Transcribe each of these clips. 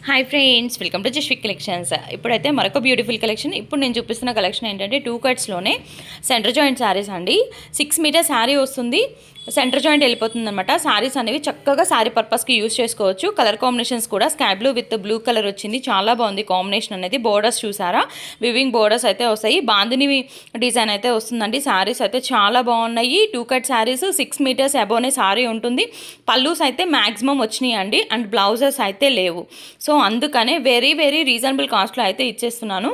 Hi friends, welcome to Jaswik collections. ఇప్పుడైతే మరొక beautiful collection. ఇప్పుడు నేను చూపిస్తున్న కలెక్షన్ ఏంటంటే 2 కట్స్లోనే సెంటర్ జాయింట్ శారీస్ అండి. 6 మీటర్ శారీ వస్తుంది, సెంటర్ జాయింట్ వెళ్ళిపోతుంది అనమాట. శారీస్ అనేవి చక్కగా శారీ పర్పస్కి యూస్ చేసుకోవచ్చు. కలర్ కాంబినేషన్స్ కూడా sky blue with blue colour వచ్చింది, చాలా బాగుంది కాంబినేషన్ అనేది. బోర్డర్స్ చూసారా, వివింగ్ బోర్డర్స్ అయితే వస్తాయి, బాందిని డిజైన్ అయితే వస్తుందండి. శారీస్ అయితే చాలా బాగున్నాయి. 2 కట్ శారీస్ 6 మీటర్స్ అబోనే శారీ ఉంటుంది. పల్లూస్ అయితే మ్యాక్సిమం వచ్చినాయి అండి, అండ్ బ్లౌజెస్ అయితే లేవు. సో అందుకనే వెరీ వెరీ రీజనబుల్ కాస్ట్లో అయితే ఇచ్చేస్తున్నాను.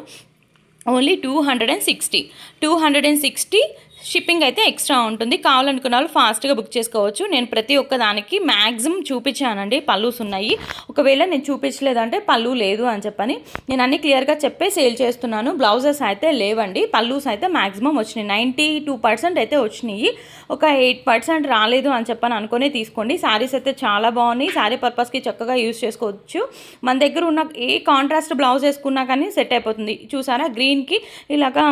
ఓన్లీ 260 షిప్పింగ్ అయితే ఎక్స్ట్రా ఉంటుంది. కావాలనుకున్న వాళ్ళు ఫాస్ట్గా బుక్ చేసుకోవచ్చు. నేను ప్రతి ఒక్క దానికి మ్యాక్సిమం చూపించానండి, పల్లూస్ ఉన్నాయి. ఒకవేళ నేను చూపించలేదంటే పల్లూ లేదు అని చెప్పని నేను అన్ని క్లియర్గా చెప్పే సేల్ చేస్తున్నాను. బ్లౌజెస్ అయితే లేవండి, పల్లూస్ అయితే మ్యాక్సిమం వచ్చినాయి. 92% అయితే వచ్చినాయి, ఒక 8% రాలేదు అని చెప్పని అనుకునే తీసుకోండి. శారీస్ అయితే చాలా బాగున్నాయి, శారీ పర్పస్కి చక్కగా యూస్ చేసుకోవచ్చు. మన దగ్గర ఉన్న ఏ కాంట్రాస్ట్ బ్లౌజ్ వేసుకున్నా కానీ సెట్ అయిపోతుంది. చూసారా, గ్రీన్కి ఇలాగా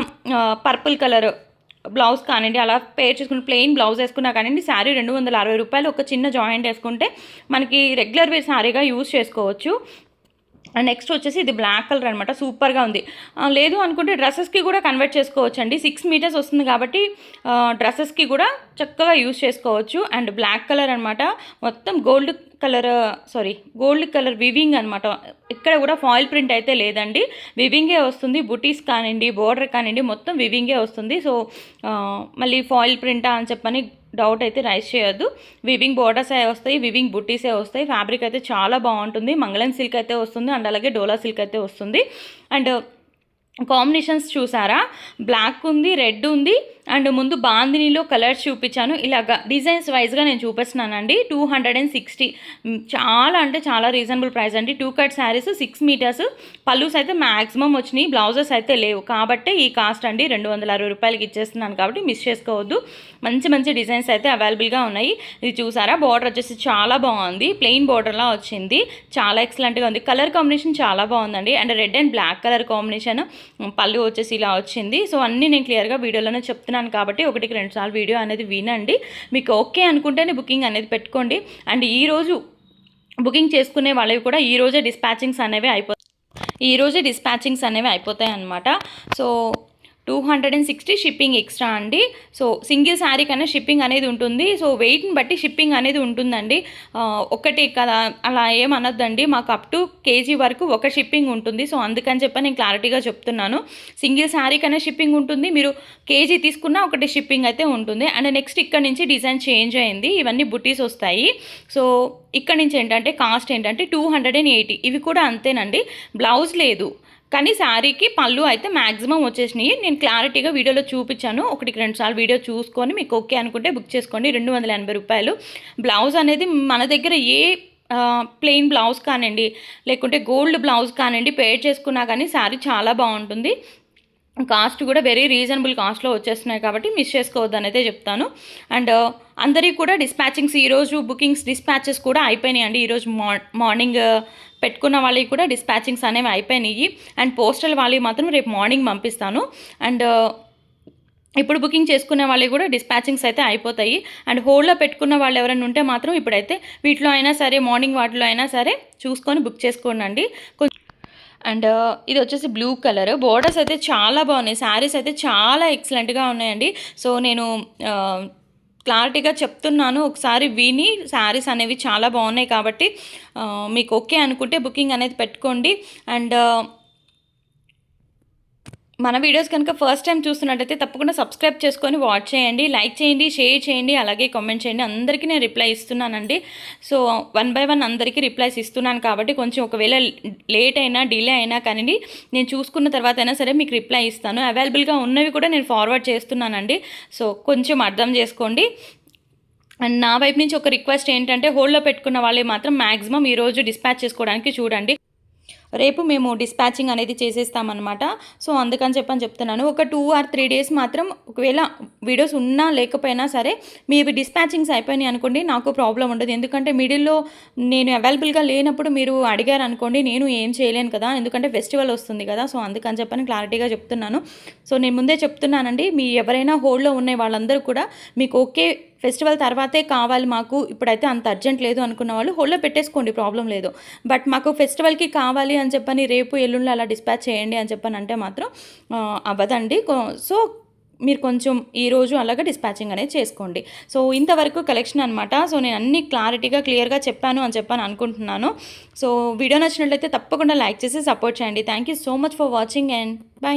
పర్పుల్ కలర్ బ్లౌజ్ కానివ్వండి, అలా పేర్ చేసుకుని ప్లెయిన్ బ్లౌజ్ వేసుకున్నా కానివ్వండి, శారీ 260 రూపాయలు. ఒక చిన్న జాయింట్ వేసుకుంటే మనకి రెగ్యులర్ వేర్ శారీగా యూజ్ చేసుకోవచ్చు. అండ్ నెక్స్ట్ వచ్చేసి ఇది బ్లాక్ కలర్ అనమాట, సూపర్గా ఉంది. లేదు అనుకుంటే డ్రెస్సెస్కి కూడా కన్వర్ట్ చేసుకోవచ్చు అండి. 6 మీటర్స్ వస్తుంది కాబట్టి డ్రెస్సెస్కి కూడా చక్కగా యూజ్ చేసుకోవచ్చు. అండ్ బ్లాక్ కలర్ అనమాట, మొత్తం గోల్డ్ కలర్ వివింగ్ అనమాట. ఇక్కడ కూడా ఫాయిల్ ప్రింట్ అయితే లేదండి, వివింగే వస్తుంది. బుటీస్ కానివ్వండి, బోర్డర్ కానివ్వండి, మొత్తం వివింగే వస్తుంది. సో మళ్ళీ ఫాయిల్ ప్రింటా అని చెప్పని డౌట్ అయితే రైజ్ చేయొద్దు. వివింగ్ బోర్డర్స్ వస్తాయి, వివింగ్ బుట్టీసే వస్తాయి. ఫ్యాబ్రిక్ అయితే చాలా బాగుంటుంది. మంగళం సిల్క్ అయితే వస్తుంది, అండ్ అలాగే డోలా సిల్క్ అయితే వస్తుంది. అండ్ కాంబినేషన్స్ చూసారా, బ్లాక్ ఉంది, రెడ్ ఉంది, అండ్ ముందు బాందినీలో కలర్స్ చూపించాను. ఇలాగా డిజైన్స్ వైజ్గా నేను చూపిస్తున్నానండి. 260, చాలా అంటే చాలా రీజనబుల్ ప్రైస్ అండి. 2 కట్ శారీస్ 6 మీటర్స్, పల్లూస్ అయితే మ్యాక్సిమం వచ్చినాయి, బ్లౌజెస్ అయితే లేవు కాబట్టి ఈ కాస్ట్ అండి. 260 రూపాయలకి ఇచ్చేస్తున్నాను కాబట్టి మిస్ చేసుకోవద్దు. మంచి మంచి డిజైన్స్ అయితే అవైలబుల్గా ఉన్నాయి. ఇది చూసారా, బార్డర్ వచ్చేసి చాలా బాగుంది, ప్లెయిన్ బార్డర్లా వచ్చింది, చాలా ఎక్సలెంట్గా ఉంది. కలర్ కాంబినేషన్ చాలా బాగుందండి. And red and black colour combination, పళ్ళు వచ్చేసి ఇలా వచ్చింది. సో అన్నీ నేను క్లియర్గా వీడియోలోనే చెప్తున్నాను కాబట్టి 1-2 సార్లు వీడియో అనేది వినండి. మీకు ఓకే అనుకుంటేనే బుకింగ్ అనేది పెట్టుకోండి. అండ్ ఈరోజు బుకింగ్ చేసుకునే వాళ్ళవి కూడా ఈరోజే డిస్పాచింగ్స్ అనేవి అయిపోతాయి అన్నమాట. సో 260 షిప్పింగ్ ఎక్స్ట్రా అండి. సో సింగిల్ శారీ కన్నా షిప్పింగ్ అనేది ఉంటుంది. సో వెయిట్ని బట్టి షిప్పింగ్ అనేది ఉంటుందండి. ఒకటి కదా అలా ఏమనొద్దండి, మాకు అప్ టు కేజీ వరకు ఒక షిప్పింగ్ ఉంటుంది. సో అందుకని చెప్పి నేను క్లారిటీగా చెప్తున్నాను. సింగిల్ శారీ కన్నా షిప్పింగ్ ఉంటుంది, మీరు కేజీ తీసుకున్నా ఒకటి షిప్పింగ్ అయితే ఉంటుంది. అండ్ నెక్స్ట్ ఇక్కడ నుంచి డిజైన్ చేంజ్ అయింది, ఇవన్నీ బుటీస్ వస్తాయి. సో ఇక్కడ నుంచి ఏంటంటే కాస్ట్ ఏంటంటే 280. ఇవి కూడా అంతేనండి, బ్లౌజ్ లేదు కానీ శారీకి పళ్ళు అయితే మ్యాక్సిమం వచ్చేసినాయి. నేను క్లారిటీగా వీడియోలో చూపించాను. 1-2 సార్లు వీడియో చూసుకొని మీకు ఓకే అనుకుంటే బుక్ చేసుకోండి. 280 రూపాయలు. బ్లౌజ్ అనేది మన దగ్గర ఏ ప్లెయిన్ బ్లౌజ్ కానివ్వండి, లేకుంటే గోల్డ్ బ్లౌజ్ కానివ్వండి, పేర్ చేసుకున్నా కానీ శారీ చాలా బాగుంటుంది. కాస్ట్ కూడా వెరీ రీజనబుల్ కాస్ట్లో వచ్చేస్తున్నాయి కాబట్టి మిస్ చేసుకోవద్దు అనేది చెప్తాను. అండ్ అందరికీ కూడా డిస్పాచింగ్స్, ఈరోజు బుకింగ్స్ డిస్పాచెస్ కూడా అయిపోయినాయి అండి. ఈరోజు మార్నింగ్ పెట్టుకున్న వాళ్ళకి కూడా డిస్పాచింగ్స్ అనేవి అయిపోయినాయి. అండ్ పోస్టల్ వాళ్ళకి మాత్రం రేపు మార్నింగ్ పంపిస్తాను. అండ్ ఇప్పుడు బుకింగ్ చేసుకునే వాళ్ళకి కూడా డిస్పాచింగ్స్ అయితే అయిపోతాయి. అండ్ హోల్డ్లో పెట్టుకున్న వాళ్ళు ఎవరైనా ఉంటే మాత్రం ఇప్పుడైతే వీటిలో అయినా సరే, మార్నింగ్ వాటిలో అయినా సరే చూసుకొని బుక్ చేసుకోండి. అండ్ ఇది వచ్చేసి బ్లూ కలర్, బోర్డర్స్ అయితే చాలా బాగున్నాయి, శారీస్ అయితే చాలా ఎక్సలెంట్గా ఉన్నాయండి. సో నేను క్లారిటీగా చెప్తున్నాను, ఒకసారి విని. శారీస్ అనేవి చాలా బాగున్నాయి కాబట్టి మీకు ఓకే అనుకుంటే బుకింగ్ అనేది పెట్టుకోండి. అండ్ మన వీడియోస్ కనుక ఫస్ట్ టైం చూస్తున్నట్టయితే తప్పకుండా సబ్స్క్రైబ్ చేసుకొని వాచ్ చేయండి, లైక్ చేయండి, షేర్ చేయండి, అలాగే కామెంట్ చేయండి. అందరికీ నేను రిప్లై ఇస్తున్నానండి. సో 1 by 1 అందరికీ రిప్లైస్ ఇస్తున్నాను కాబట్టి కొంచెం ఒకవేళ లేట్ అయినా డిలే అయినా కానీ నేను చూసుకున్న తర్వాత అయినా సరే మీకు రిప్లై ఇస్తాను. అవైలబుల్గా ఉన్నవి కూడా నేను ఫార్వర్డ్ చేస్తున్నానండి. సో కొంచెం అర్థం చేసుకోండి. అండ్ నా వైపు నుంచి ఒక రిక్వెస్ట్ ఏంటంటే, హోల్డ్లో పెట్టుకున్న వాళ్ళే మాత్రం మ్యాక్సిమం ఈరోజు డిస్పాచ్ చేసుకోవడానికి చూడండి. రేపు మేము డిస్పాచింగ్ అనేది చేసేస్తామన్నమాట. సో అందుకని చెప్తున్నాను. ఒక 2 or 3 డేస్ మాత్రం ఒకవేళ వీడియోస్ ఉన్నా లేకపోయినా సరే మీవి డిస్పాచింగ్స్ అయిపోయినాయి అనుకోండి, నాకు ప్రాబ్లం ఉండదు. ఎందుకంటే మిడిల్లో నేను అవైలబుల్గా లేనప్పుడు మీరు అడిగారు అనుకోండి, నేను ఏం చేయలేను కదా, ఎందుకంటే ఫెస్టివల్ వస్తుంది కదా. సో అందుకని చెప్పని క్లారిటీగా చెప్తున్నాను. సో నేను ముందే చెప్తున్నానండి, మీ ఎవరైనా హోల్డ్లో ఉన్న వాళ్ళందరూ కూడా మీకు ఓకే ఫెస్టివల్ తర్వాతే కావాలి మాకు, ఇప్పుడైతే అంత అర్జెంట్ లేదు అనుకున్న వాళ్ళు హోల్డ్‌లో పెట్టేసుకోండి, ప్రాబ్లమ్ లేదు. బట్ మాకు ఫెస్టివల్‌కి కావాలి అని చెప్పని రేపు, ఎల్లుండి అలా డిస్పాచ్ చేయండి అని చెప్పని అంటే మాత్రం అవ్వదండి. సో, మీరు కొంచెం ఈరోజు అలాగా డిస్పాచింగ్ అనేది చేసుకోండి. సో, ఇంతవరకు కలెక్షన్ అనమాట. సో, నేను అన్నీ క్లియర్‌గా చెప్పాను అని చెప్పని అనుకుంటున్నాను. సో, వీడియో నచ్చినట్లయితే తప్పకుండా లైక్ చేసి సపోర్ట్ చేయండి. Thank you so much for watching and by.